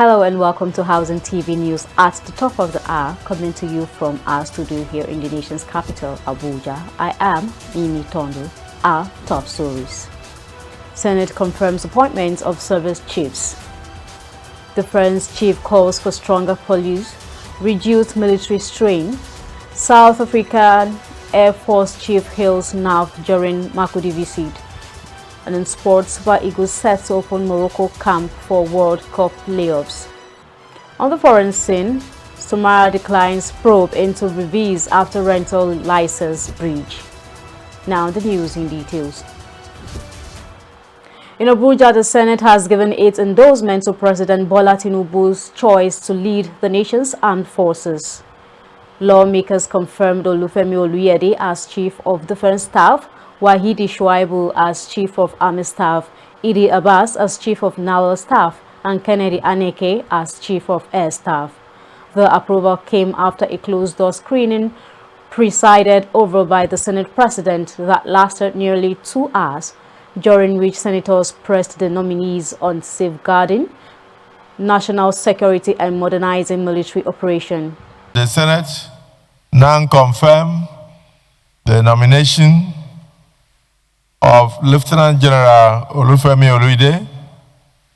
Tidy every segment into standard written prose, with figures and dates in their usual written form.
Hello and welcome to Housing TV News at the top of the hour, coming to you from our studio here in the nation's capital, Abuja. I am Mimi Tondo. Our top stories. Senate confirms appointments of service chiefs. Defense chief calls for stronger police, reduced military strain. South African Air Force chief hails NAV during Makurdi visit. And in sports, Super Eagles set to open Morocco camp for World Cup playoffs. On the foreign scene, Somalia declines probe into Revis after rental license breach. Now the news in details. In Abuja, the Senate has given its endorsement to President Bola Tinubu's choice to lead the nation's armed forces. Lawmakers confirmed Olufemi Oluyede as Chief of Defense Staff, Wahidi Shuaibu as Chief of Army Staff, Idi Abbas as Chief of Naval Staff, and Kennedy Aneke as Chief of Air Staff. The approval came after a closed-door screening presided over by the Senate President that lasted nearly 2 hours, during which senators pressed the nominees on safeguarding national security and modernizing military operation. The Senate now confirm the nomination of Lieutenant General Olufemi Oluyede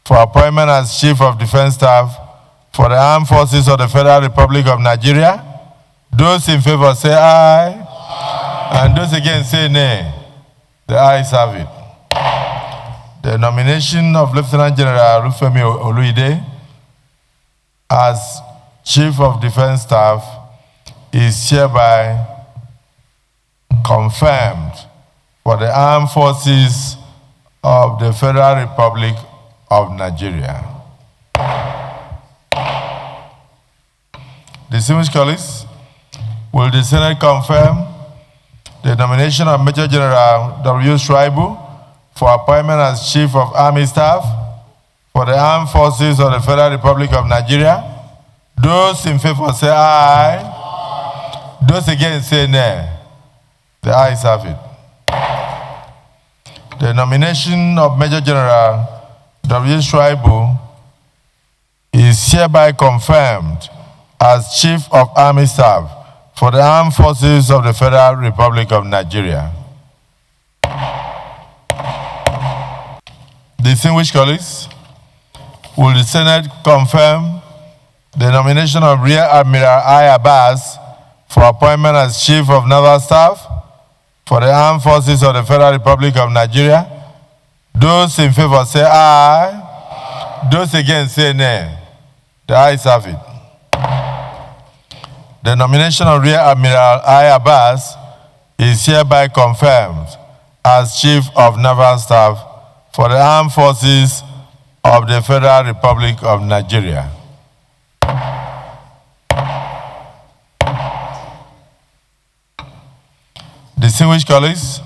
for appointment as Chief of Defense Staff for the Armed Forces of the Federal Republic of Nigeria. Those in favor say aye, and those against say nay. The ayes have it. The nomination of Lieutenant General Olufemi Oluyede as Chief of Defense Staff is hereby confirmed for the Armed Forces of the Federal Republic of Nigeria. Distinguished colleagues, will the Senate confirm the nomination of Major General W. Shuaibu for appointment as Chief of Army Staff for the Armed Forces of the Federal Republic of Nigeria? Those in favor say aye. Those against say nay. The ayes have it. The nomination of Major General W. Shuaibu is hereby confirmed as Chief of Army Staff for the Armed Forces of the Federal Republic of Nigeria. Distinguished colleagues, will the Senate confirm the nomination of Rear Admiral I. Abbas for appointment as Chief of Naval Staff for the Armed Forces of the Federal Republic of Nigeria? Those in favor say aye. Those against say nay. The ayes have it. The nomination of Rear Admiral I. Abbas is hereby confirmed as Chief of Naval Staff for the Armed Forces of the Federal Republic of Nigeria. Distinguished colleagues,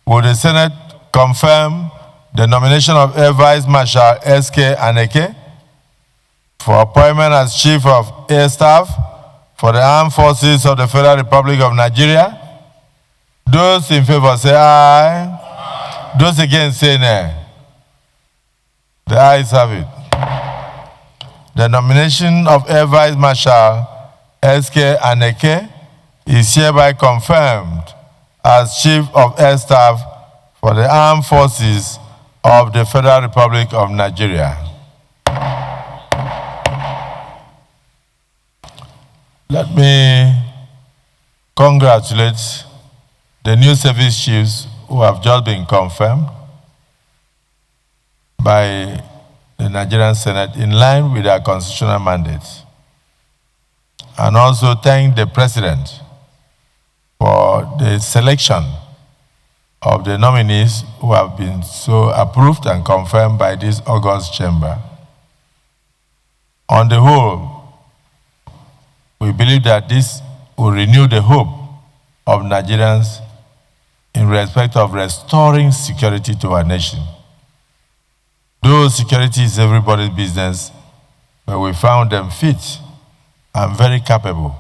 will the Senate confirm the nomination of Air Vice Marshal S.K. Aneke for appointment as Chief of Air Staff for the Armed Forces of the Federal Republic of Nigeria? Those in favor say aye. Those against say nay. The ayes have it. The nomination of Air Vice Marshal S.K. Aneke is hereby confirmed as Chief of Air Staff for the Armed Forces of the Federal Republic of Nigeria. Let me congratulate the new service chiefs who have just been confirmed by the Nigerian Senate in line with their constitutional mandate. And also thank the President for the selection of the nominees who have been so approved and confirmed by this august chamber. On the whole, we believe that this will renew the hope of Nigerians in respect of restoring security to our nation. Though security is everybody's business, but we found them fit and very capable.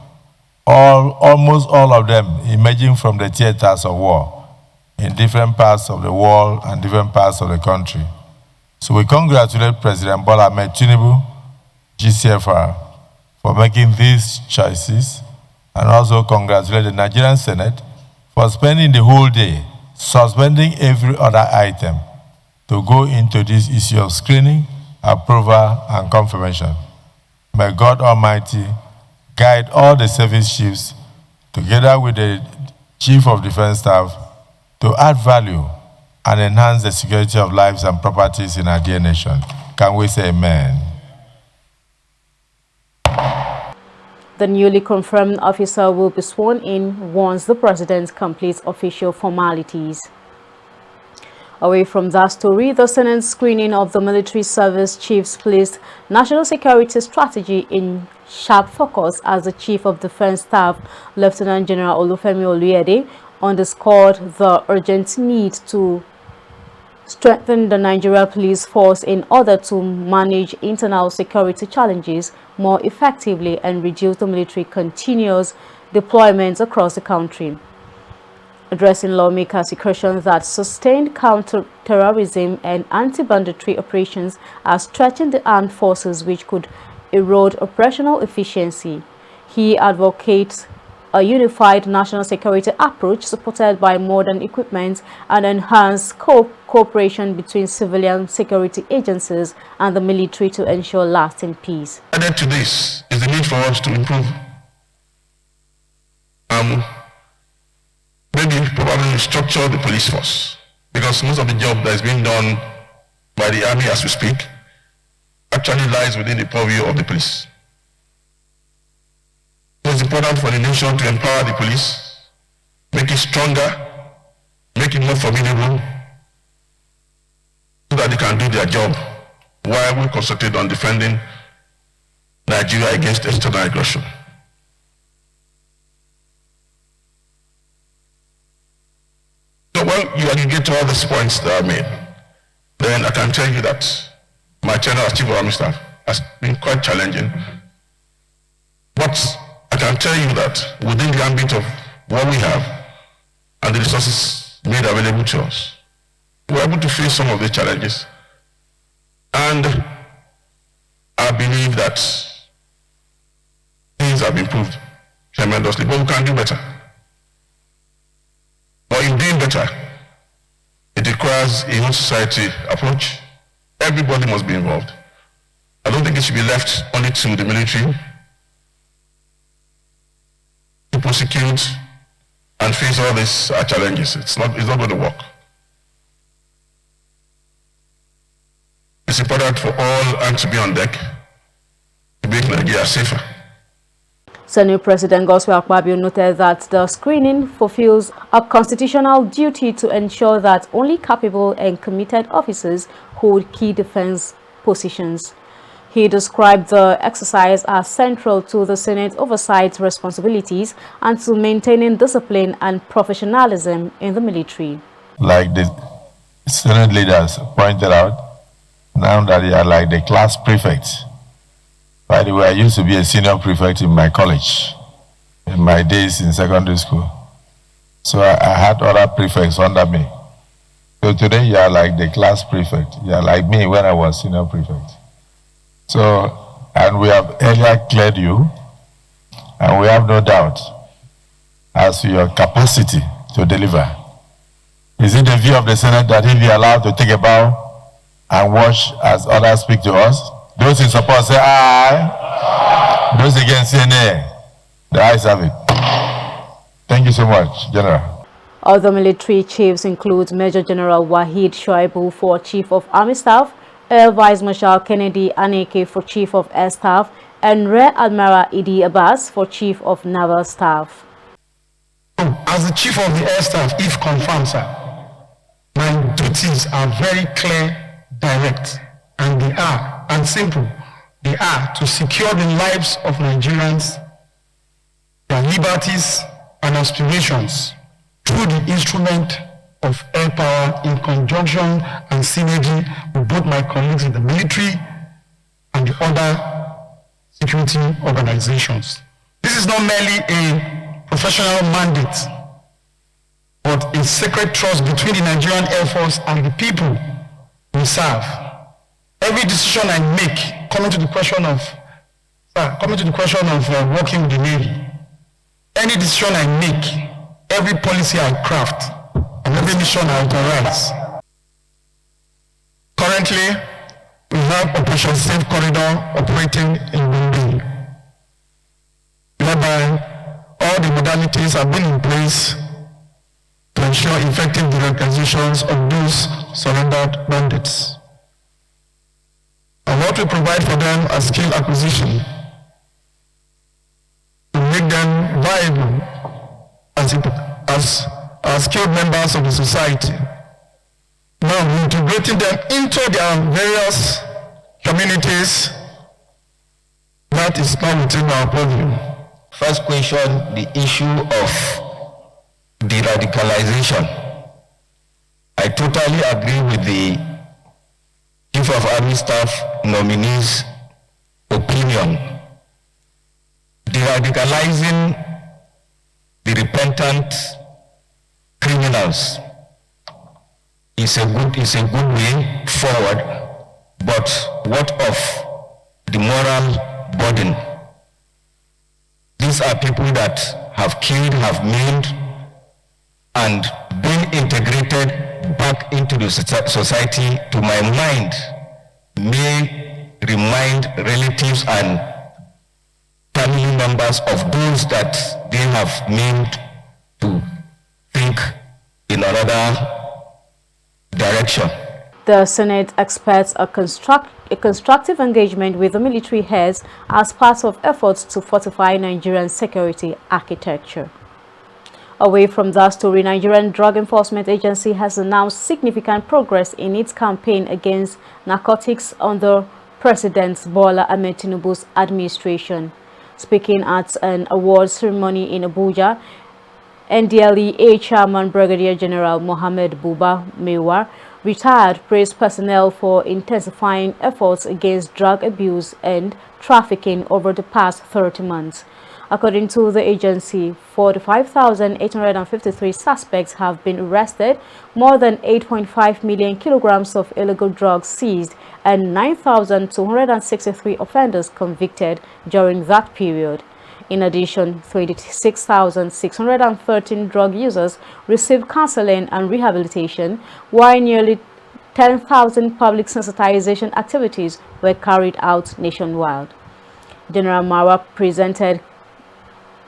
Almost all of them emerging from the theaters of war in different parts of the world and different parts of the country. So we congratulate President Bola Ahmed Tinubu GCFR, for making these choices, and also congratulate the Nigerian Senate for spending the whole day suspending every other item to go into this issue of screening, approval, and confirmation. May God Almighty guide all the service chiefs together with the Chief of Defense Staff to add value and enhance the security of lives and properties in our dear nation. Can we say amen? The newly confirmed officer will be sworn in once the president completes official formalities. Away from that story, the Senate screening of the military service chiefs placed national security strategy in sharp focus as the Chief of Defense Staff, Lieutenant General Olufemi Oluyede, underscored the urgent need to strengthen the Nigeria police force in order to manage internal security challenges more effectively and reduce the military continuous deployments across the country. Addressing lawmakers' questions that sustained counter-terrorism and anti-banditry operations are stretching the armed forces, which could erode operational efficiency, he advocates a unified national security approach supported by modern equipment and enhanced cooperation between civilian security agencies and the military to ensure lasting peace. Added to this is the need for us to improve probably structure the police force, because most of the job that is being done by the army as we speak actually lies within the purview of the police. So it's important for the nation to empower the police, make it stronger, make it more formidable, so that they can do their job while we concentrate on defending Nigeria against external aggression. So when you aggregate to all these points that I made, then I can tell you that my tenure as Chief of Army Staff has been quite challenging. But I can tell you that within the ambit of what we have and the resources made available to us, we're able to face some of the challenges. And I believe that things have improved tremendously, but we can do better. But in doing better, it requires a whole society approach. Everybody must be involved. I don't think it should be left only to the military to prosecute and face all these challenges. It's not going to work. It's important for all hands to be on deck to make Nigeria safer. Senate President Godswill Akpabio noted that the screening fulfills a constitutional duty to ensure that only capable and committed officers hold key defense positions. He described the exercise as central to the Senate oversight responsibilities and to maintaining discipline and professionalism in the military. Like the Senate leaders pointed out, now that they are like the class prefects. By the way, I used to be a senior prefect in my college, in my days in secondary school. So I had other prefects under me. So today you are like the class prefect. You are like me when I was senior prefect. So, and we have earlier cleared you, and we have no doubt as to your capacity to deliver. Is it the view of the Senate that he'll be allowed to take a bow and watch as others speak to us? Those in support say aye. Those against say nay. The ayes have it. Thank you so much, General. Other military chiefs include Major General Wahid Shoaibu for Chief of Army Staff, Air Vice Marshal Kennedy Aneke for Chief of Air Staff, and Rear Admiral Idi Abbas for Chief of Naval Staff. As the Chief of the Air Staff, if confirmed, sir, my duties are very clear, direct, and they are, and simple. They are to secure the lives of Nigerians, their liberties and aspirations through the instrument of air power in conjunction and synergy with both my colleagues in the military and the other security organizations. This is not merely a professional mandate, but a sacred trust between the Nigerian Air Force and the people we serve. Every decision I make coming to the question of Coming to the question of working with the Navy, any decision I make, every policy I craft, and every mission I authorize. Currently, we have Operation Safe Corridor operating in Bundi, whereby all the modalities have been in place to ensure effective deradicalizations of those surrendered bandits. And what we provide for them as skill acquisition to make them viable as skilled members of the society. Now, integrating them into their various communities, that is not within our purview. First question, the issue of de-radicalization. I totally agree with the Chief of Army Staff nominee's opinion. De-radicalizing the repentant criminals is a good way forward, but what of the moral burden? These are people that have killed, have maimed, and been integrated back into the society, to my mind, may remind relatives and family members of those that they have maimed to think in another direction. The Senate expects a constructive engagement with the military heads as part of efforts to fortify Nigerian security architecture. Away from that story, Nigerian Drug Enforcement Agency has announced significant progress in its campaign against narcotics under President Bola Ahmed Tinubu's administration. Speaking at an awards ceremony in Abuja, NDLEA Chairman Brigadier General Mohammed Buba Mewar, retired, praised personnel for intensifying efforts against drug abuse and trafficking over the past 30 months. According to the agency, 45,853 suspects have been arrested, more than 8.5 million kilograms of illegal drugs seized, and 9,263 offenders convicted during that period. In addition, 26,613 drug users received counseling and rehabilitation, while nearly 10,000 public sensitization activities were carried out nationwide. General Marwa presented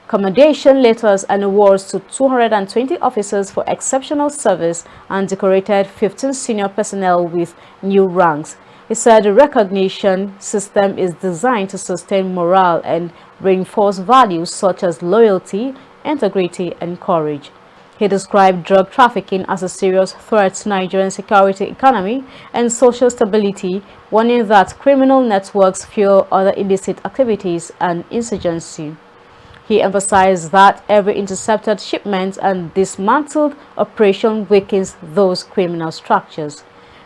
commendation letters and awards to 220 officers for exceptional service and decorated 15 senior personnel with new ranks. He said the recognition system is designed to sustain morale and reinforce values such as loyalty, integrity, and courage. He described drug trafficking as a serious threat to Nigerian security, economy, and social stability, warning that criminal networks fuel other illicit activities and insurgency. He emphasized that every intercepted shipment and dismantled operation weakens those criminal structures.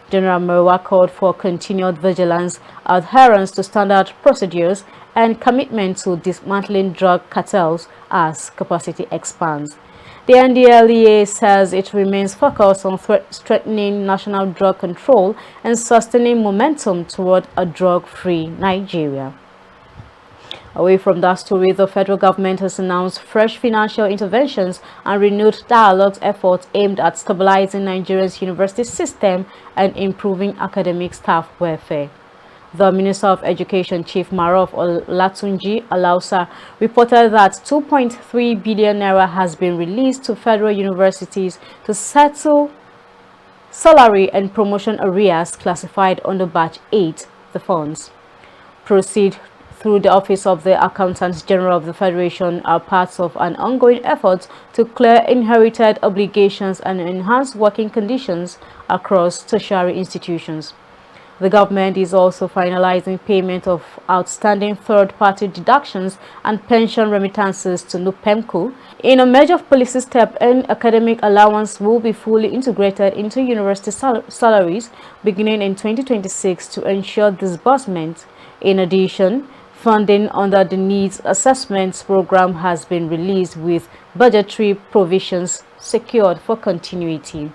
General Marwa called for continued vigilance, adherence to standard procedures, and commitment to dismantling drug cartels as capacity expands. The NDLEA says it remains focused on strengthening national drug control and sustaining momentum toward a drug-free Nigeria. Away from that story, the federal government has announced fresh financial interventions and renewed dialogue efforts aimed at stabilizing Nigeria's university system and improving academic staff welfare. The Minister of Education, Chief Marof Olatunji Alausa, reported that 2.3 billion naira has been released to federal universities to settle salary and promotion arrears classified under Batch 8, the funds. Proceed through the Office of the Accountant General of the Federation are parts of an ongoing effort to clear inherited obligations and enhance working conditions across tertiary institutions. The government is also finalizing payment of outstanding third-party deductions and pension remittances to NUPEMCO. In a major policy step, an academic allowance will be fully integrated into university salaries beginning in 2026 to ensure disbursement. In addition, funding under the Needs Assessments Program has been released with budgetary provisions secured for continuity.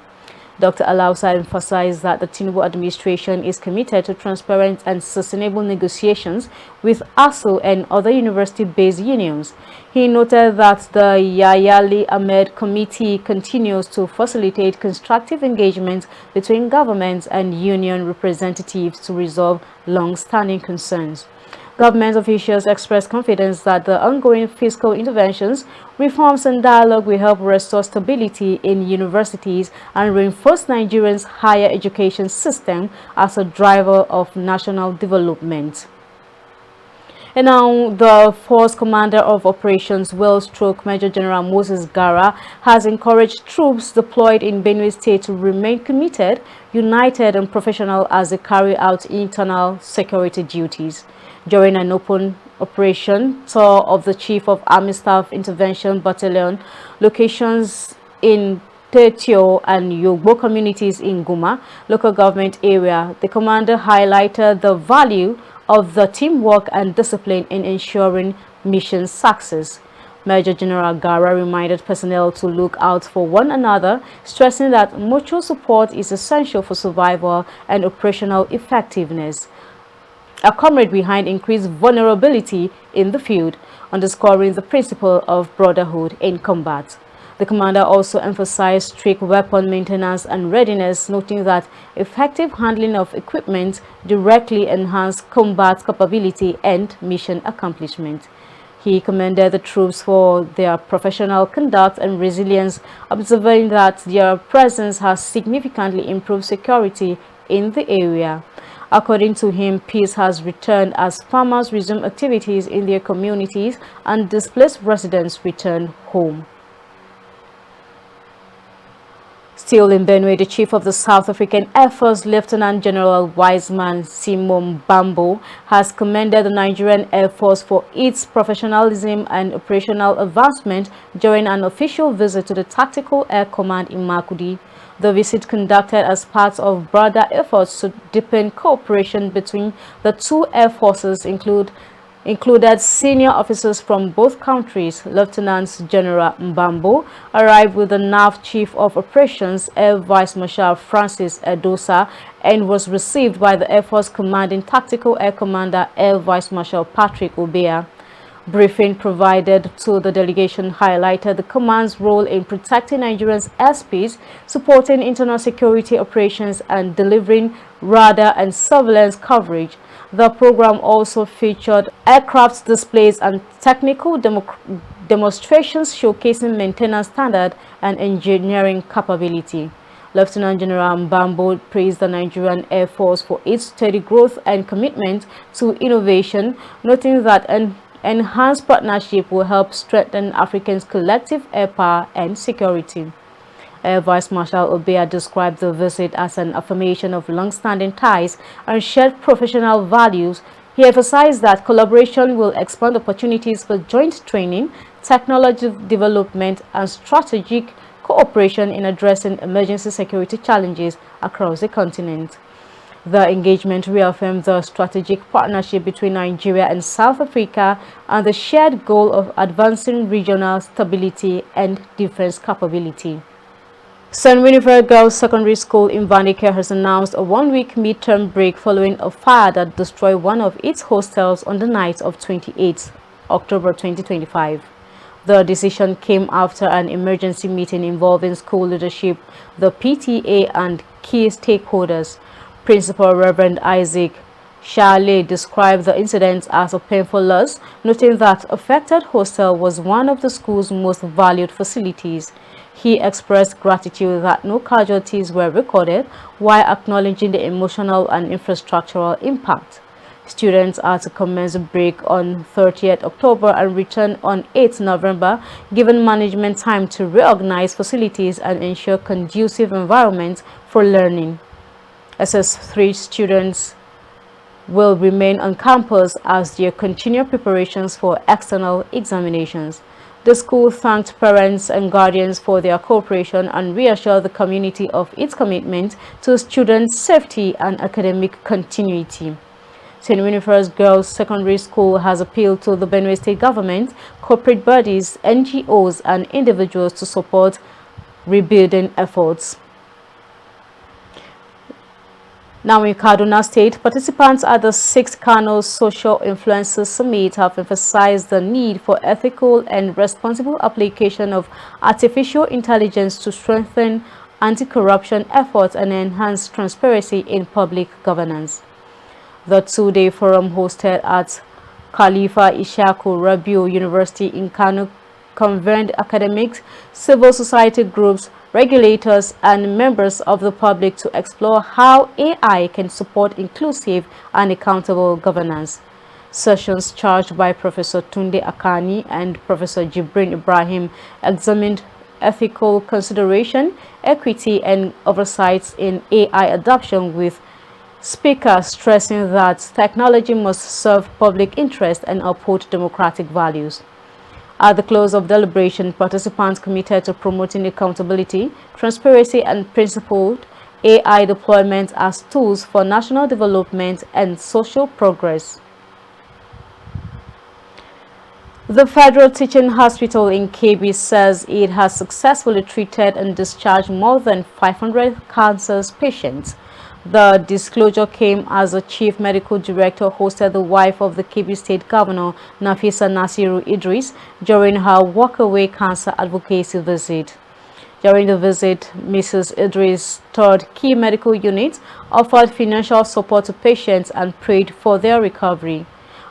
Dr. Alausa emphasized that the Tinubu administration is committed to transparent and sustainable negotiations with ASU and other university-based unions. He noted that the Yayali Ahmed Committee continues to facilitate constructive engagement between government and union representatives to resolve long-standing concerns. Government officials expressed confidence that the ongoing fiscal interventions, reforms and dialogue will help restore stability in universities and reinforce Nigeria's higher education system as a driver of national development. And now, the Force Commander of Operations, Major General Moses Gara, has encouraged troops deployed in Benue State to remain committed, united and professional as they carry out internal security duties. During an open operation tour of the Chief of Army Staff Intervention Battalion locations in Tetio and Yogbo communities in Guma local government area, the commander highlighted the value of the teamwork and discipline in ensuring mission success. Major General Gara reminded personnel to look out for one another, stressing that mutual support is essential for survival and operational effectiveness. A comrade behind increased vulnerability in the field, underscoring the principle of brotherhood in combat. The commander also emphasized strict weapon maintenance and readiness, noting that effective handling of equipment directly enhanced combat capability and mission accomplishment. He commended the troops for their professional conduct and resilience, observing that their presence has significantly improved security in the area. According to him, peace has returned as farmers resume activities in their communities and displaced residents return home. Still in Benue, the chief of the South African Air Force, Lieutenant General Wiseman Simon Bambo, has commended the Nigerian Air Force for its professionalism and operational advancement during an official visit to the Tactical Air Command in Makudi. The visit, conducted as part of broader efforts to deepen cooperation between the two air forces, included senior officers from both countries. Lieutenant General Mbambo arrived with the NAV Chief of Operations, Air Vice Marshal Francis Edosa, and was received by the Air Force Commanding Tactical Air Commander, Air Vice Marshal Patrick Obea. Briefing provided to the delegation highlighted the command's role in protecting Nigeria's airspace, supporting internal security operations, and delivering radar and surveillance coverage. The program also featured aircraft displays and technical demonstrations showcasing maintenance standard and engineering capability. Lieutenant General Mbambo praised the Nigerian Air Force for its steady growth and commitment to innovation, noting that an enhanced partnership will help strengthen Africans' collective air power and security. Air Vice Marshal Obea described the visit as an affirmation of long-standing ties and shared professional values. He emphasized that collaboration will expand opportunities for joint training, technology development, and strategic cooperation in addressing emergency security challenges across the continent. The engagement reaffirmed the strategic partnership between Nigeria and South Africa and the shared goal of advancing regional stability and defense capability. St. Winifred Girls Secondary School in Vanike has announced a one-week midterm break following a fire that destroyed one of its hostels on the night of 28 October 2025. The decision came after an emergency meeting involving school leadership, the PTA, and key stakeholders. Principal Reverend Isaac Shale described the incident as a painful loss, noting that affected hostel was one of the school's most valued facilities. He expressed gratitude that no casualties were recorded, while acknowledging the emotional and infrastructural impact. Students are to commence a break on 30th October and return on 8th November, giving management time to reorganize facilities and ensure conducive environments for learning. SS3 students will remain on campus as they continue preparations for external examinations. The school thanked parents and guardians for their cooperation and reassured the community of its commitment to students' safety and academic continuity. St. Winifred's Girls Secondary School has appealed to the Benue State government, corporate bodies, NGOs, and individuals to support rebuilding efforts. Now in Kaduna State, participants at the 6th Kano Social Influencers Summit have emphasized the need for ethical and responsible application of artificial intelligence to strengthen anti-corruption efforts and enhance transparency in public governance. The two-day forum hosted at Khalifa Ishaku Rabiu University in Kano convened academics, civil society groups, regulators, and members of the public to explore how AI can support inclusive and accountable governance. Sessions charged by Professor Tunde Akani and Professor Jibrin Ibrahim examined ethical consideration, equity, and oversights in AI adoption, with speakers stressing that technology must serve public interest and uphold democratic values. At the close of deliberation, participants committed to promoting accountability, transparency, and principled AI deployment as tools for national development and social progress. The Federal Teaching Hospital in Kebbi says it has successfully treated and discharged more than 500 cancer patients. The disclosure came as the Chief Medical Director hosted the wife of the Kebbi State Governor, Nafisa Nasiru Idris, during her walkaway cancer advocacy visit. During the visit, Mrs. Idris toured key medical units, offered financial support to patients, and prayed for their recovery.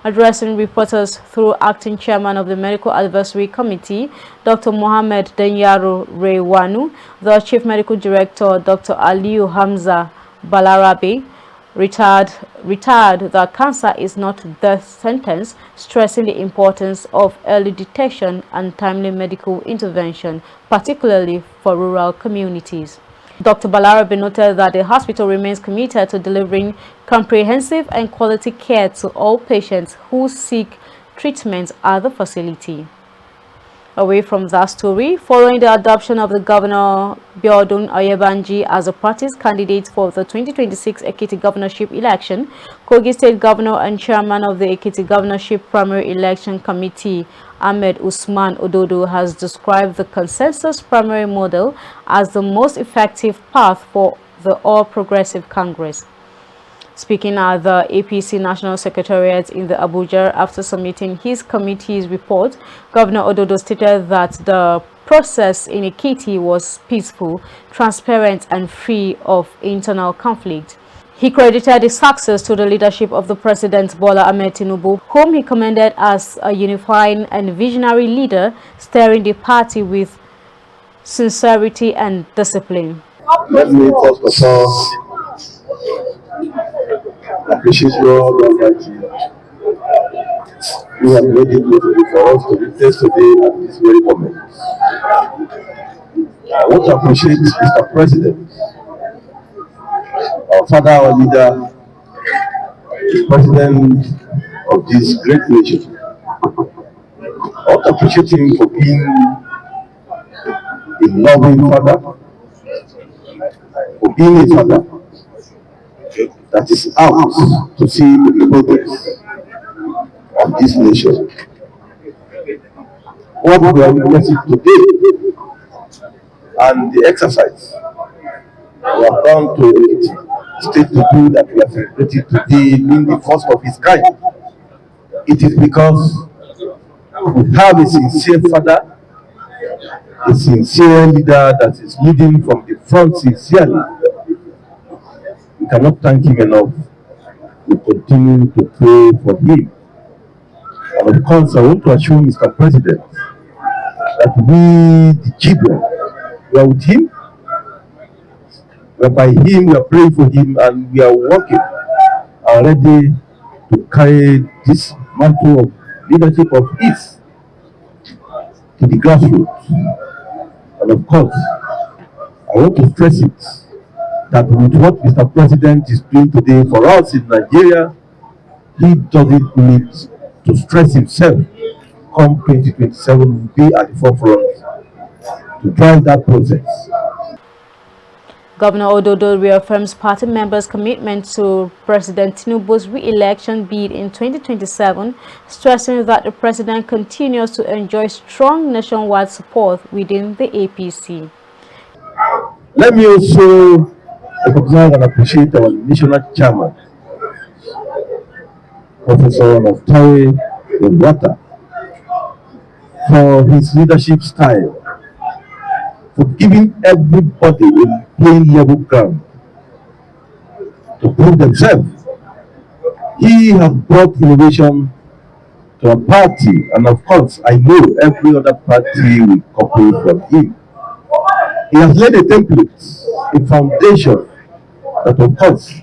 Addressing reporters through acting chairman of the Medical Advisory Committee, Dr. Mohammed Danyaro Rewanu, the Chief Medical Director, Dr. Aliyu Hamza Balarabe, retired that cancer is not a death sentence, stressing the importance of early detection and timely medical intervention, particularly for rural communities. Dr. Balarabe noted that the hospital remains committed to delivering comprehensive and quality care to all patients who seek treatment at the facility. Away from that story, following the adoption of the Governor Biodun Oyebanji as a party's candidate for the 2026 Ekiti governorship election, Kogi State Governor and Chairman of the Ekiti Governorship Primary Election Committee, Ahmed Usman Ododo, has described the consensus primary model as the most effective path for the All Progressive Congress. Speaking at the APC National Secretariat in the Abuja after submitting his committee's report, Governor Ododo stated that the process in Ekiti was peaceful, transparent, and free of internal conflict. He credited the success to the leadership of the President Bola Ahmed Tinubu, whom he commended as a unifying and visionary leader, steering the party with sincerity and discipline. Let me first of all appreciate you all that you have made it possible for us to witness today at this very moment. I want to appreciate Mr. President, our father, our leader, the president of this great nation. I want to appreciate him for being a loving father, for being a father that is out to see the progress of this nation. What we are witnessing today and the exercise we have gone to the state to do, that we are celebrating today, being the first of its kind. It is because we have a sincere father, a sincere leader that is leading from the front sincerely. We cannot thank him enough. We continue to pray for him. And of course, I want to assure Mr. President that we, the children, we are with him, we are by him, we are praying for him, and we are working already to carry this mantle of leadership of his to the grassroots. And of course, I want to stress it, that with what Mr. President is doing today for us in Nigeria, he doesn't need to stress himself. Come 2027, will be at the forefront to drive that process. Governor Ododo reaffirms party members' commitment to President Tinubu's re-election bid in 2027, stressing that the president continues to enjoy strong nationwide support within the APC. Let me also recognize and appreciate our national chairman, Professor Naftawe Wata, for his leadership style, for giving everybody a plain level ground to prove themselves. He has brought innovation to a party, and of course, I know every other party will copy from him. He has laid a template, a foundation that, of course,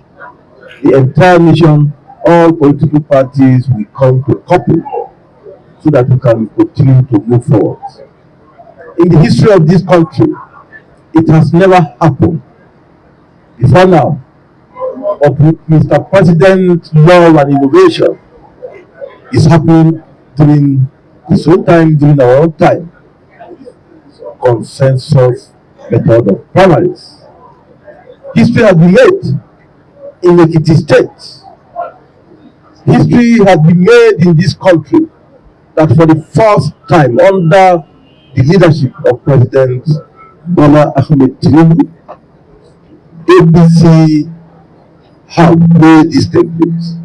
the entire nation, all political parties will come to copy so that we can continue to move forward. In the history of this country, it has never happened before now. But with Mr. President's love and innovation is happening during his own time, during our own time. Consensus method of primaries. History has been made in Ekiti State. History has been made in this country that for the first time under the leadership of President Bola Ahmed Tinubu, ABC have made this template.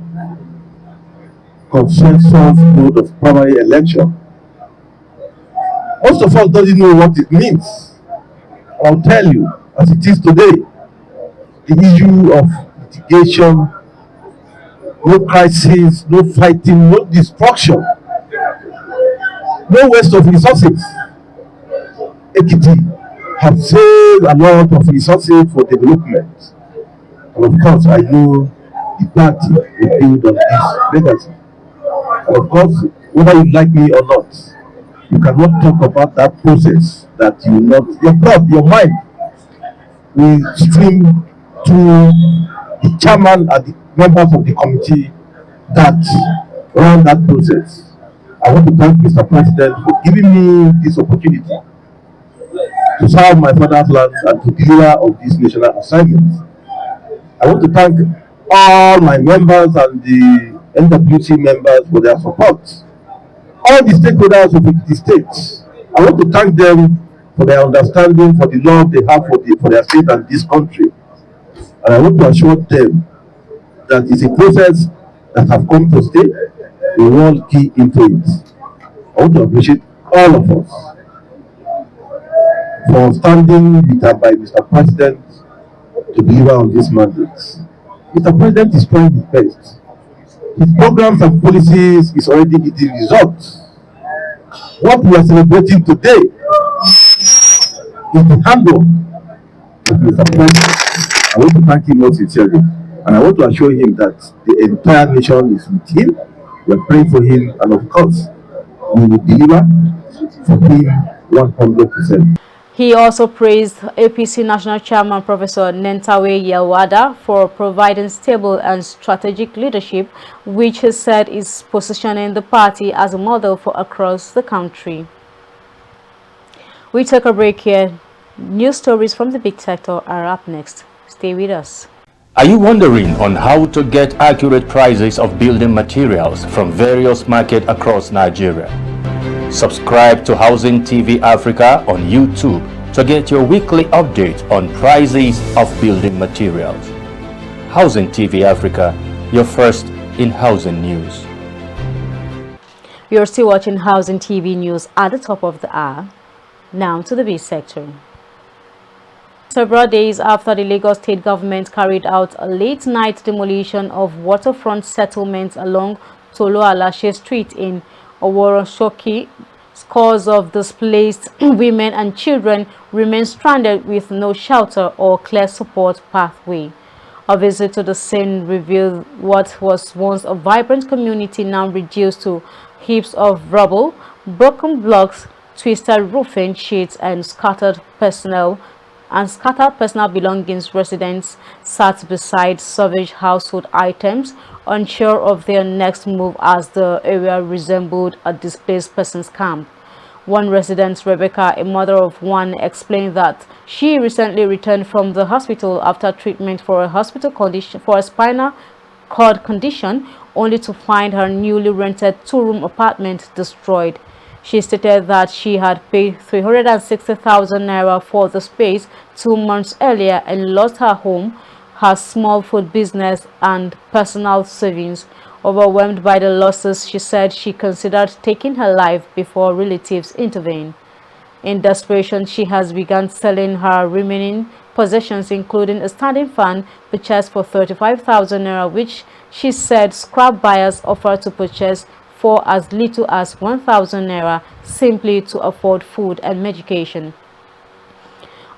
Consensus mode of primary election. Most of us don't know what it means. I'll tell you, as it is today, the issue of litigation, no crisis, no fighting, no destruction, no waste of resources. Ekiti have saved a lot of resources for development. And of course, I know the party will build on this legacy. And of course, whether you like me or not, you cannot talk about that process that you not, your thought, your mind will stream to the chairman and the members of the committee that run that process. I want to thank Mr. President for giving me this opportunity to serve my father's land and to deliver on this national assignment. I want to thank all my members and the NWC members for their support. All the stakeholders of the state, I want to thank them for their understanding, for the love they have for their state and this country. And I want to assure them that it's a process that have come to stay. We will all key into it. I want to appreciate all of us for standing with by Mr. President to deliver on this mandate. Mr. President is trying his best. His programs and policies is already getting results. What we are celebrating today is the handle of Mr. President. I want to thank him most sincerely, and I want to assure him that the entire nation is with him. We are praying for him, and of course, we will deliver for him 100%. He also praised APC National Chairman Professor Nentawe Yelwada for providing stable and strategic leadership, which he said is positioning the party as a model for across the country. We take a break here. News stories from the big sector are up next. Stay with us. Are you wondering on how to get accurate prices of building materials from various markets across Nigeria? Subscribe to Housing TV Africa on YouTube to get your weekly update on prices of building materials. Housing TV Africa, your first in housing news. You're still watching Housing TV News at the top of the hour. Now to the B sector. Several days after the Lagos State government carried out a late-night demolition of waterfront settlements along Tolo Alashe Street in Oworoshoki, scores of displaced women and children remain stranded with no shelter or clear support pathway. A visit to the scene revealed what was once a vibrant community now reduced to heaps of rubble, broken blocks, twisted roofing sheets, and scattered personal belongings. Residents sat beside salvaged household items, unsure of their next move as the area resembled a displaced person's camp. One resident, Rebecca, a mother of one, explained that she recently returned from the hospital after treatment for a spinal cord condition, only to find her newly rented two-room apartment destroyed. She stated that she had paid 360,000 naira for the space 2 months earlier and lost her home, her small food business and personal savings. Overwhelmed by the losses, she said she considered taking her life before relatives intervened. In desperation, she has begun selling her remaining possessions, including a standing fan purchased for 35,000 naira, which she said scrap buyers offered to purchase for as little as 1,000 naira simply to afford food and medication.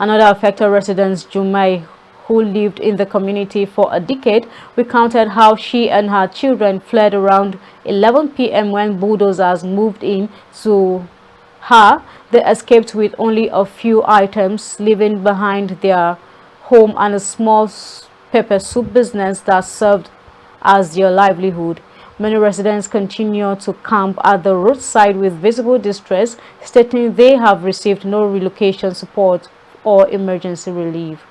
Another affected resident, Jumai, who lived in the community for a decade, recounted how she and her children fled around 11 p.m. when bulldozers moved in to her. They escaped with only a few items, leaving behind their home and a small pepper soup business that served as their livelihood. Many residents continue to camp at the roadside with visible distress, stating they have received no relocation support or emergency relief.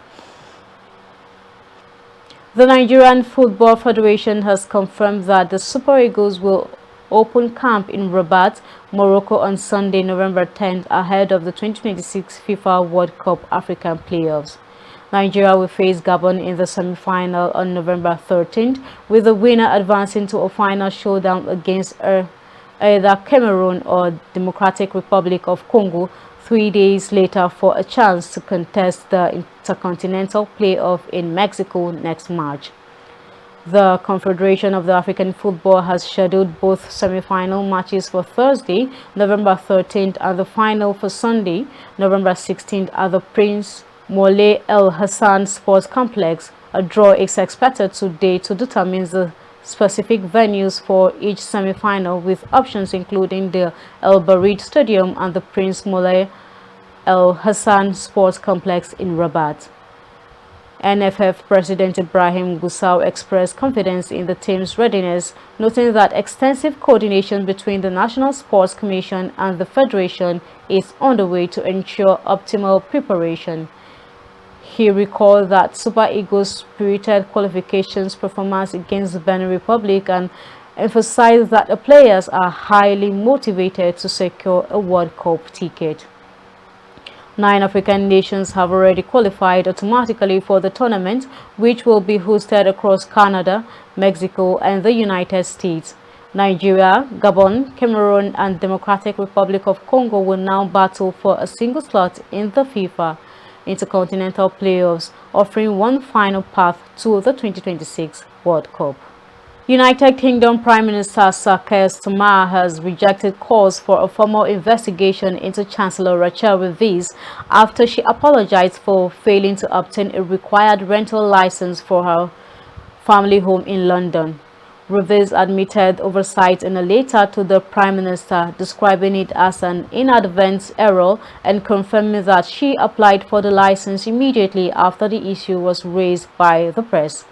The Nigerian Football Federation has confirmed that the Super Eagles will open camp in Rabat, Morocco on Sunday, November 10th, ahead of the 2026 FIFA World Cup African playoffs. Nigeria will face Gabon in the semi-final on November 13th, with the winner advancing to a final showdown against either Cameroon or Democratic Republic of Congo 3 days later for a chance to contest the Intercontinental Playoff in Mexico next March. The Confederation of the African Football has scheduled both semi-final matches for Thursday, November 13th, and the final for Sunday, November 16th at the Prince Moulay El Hassan Sports Complex. A draw is expected today to determine the specific venues for each semi-final, with options including the El Barid Stadium and the Prince Moulay El Hassan Sports Complex in Rabat. NFF President Ibrahim Gusau expressed confidence in the team's readiness, noting that extensive coordination between the National Sports Commission and the Federation is underway to ensure optimal preparation. He recalled that Super Eagles' spirited qualifications performance against the Benin Republic and emphasized that the players are highly motivated to secure a World Cup ticket. 9 African nations have already qualified automatically for the tournament, which will be hosted across Canada, Mexico, and the United States. Nigeria, Gabon, Cameroon, and Democratic Republic of Congo will now battle for a single slot in the FIFA Intercontinental Playoffs, offering one final path to the 2026 World Cup. United Kingdom Prime Minister Sir Keir Starmer has rejected calls for a formal investigation into Chancellor Rachel Reeves after she apologized for failing to obtain a required rental license for her family home in London. Reeves admitted oversight in a letter to the Prime Minister, describing it as an inadvertent error and confirming that she applied for the license immediately after the issue was raised by the press.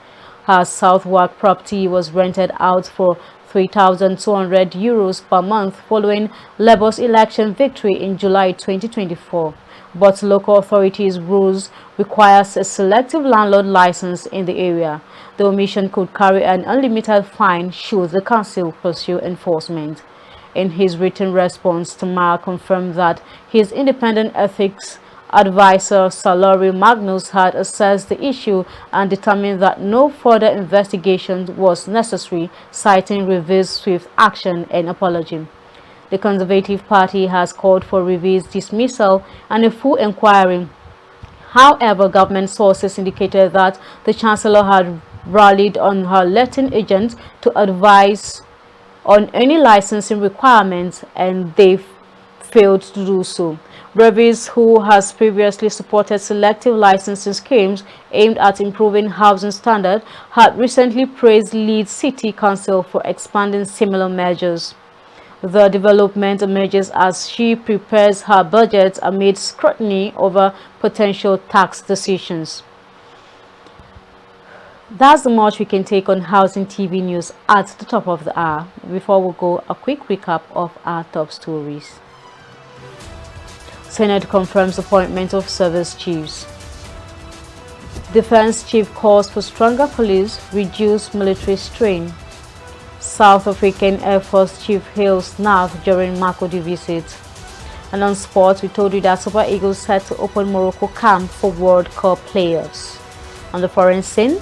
Her Southwark property was rented out for €3,200 per month following Labour's election victory in July 2024. But local authorities' rules requires a selective landlord license in the area. The omission could carry an unlimited fine should the council pursue enforcement. In his written response, Starmer confirmed that his independent ethics advisor Sir Laurie Magnus had assessed the issue and determined that no further investigation was necessary, citing Reeves' swift action and apology. The Conservative Party has called for Reeves' dismissal and a full inquiry. However, government sources indicated that the Chancellor had rallied on her letting agent to advise on any licensing requirements, and they failed to do so. Reeves, who has previously supported selective licensing schemes aimed at improving housing standards, had recently praised Leeds City Council for expanding similar measures. The development emerges as she prepares her budget amid scrutiny over potential tax decisions. That's the much we can take on Housing TV News at the top of the hour. Before we go, a quick recap of our top stories. Senate confirms appointment of service chiefs. Defense chief calls for stronger police, reduce military strain. South African Air Force Chief hails NAF during Makurdi visit. And on sports, we told you that Super Eagles set to open Morocco camp for World Cup players. On the foreign scene,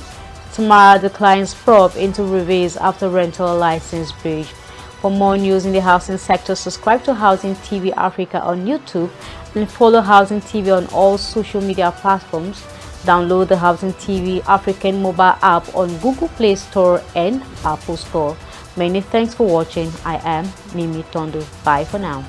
Tamara declines probe into Revis after rental license breach. For more news in the housing sector, subscribe to Housing TV Africa on YouTube and follow Housing TV on all social media platforms. Download the Housing TV African mobile app on Google Play Store and Apple Store. Many thanks for watching. I am Mimi Tondo. Bye for now.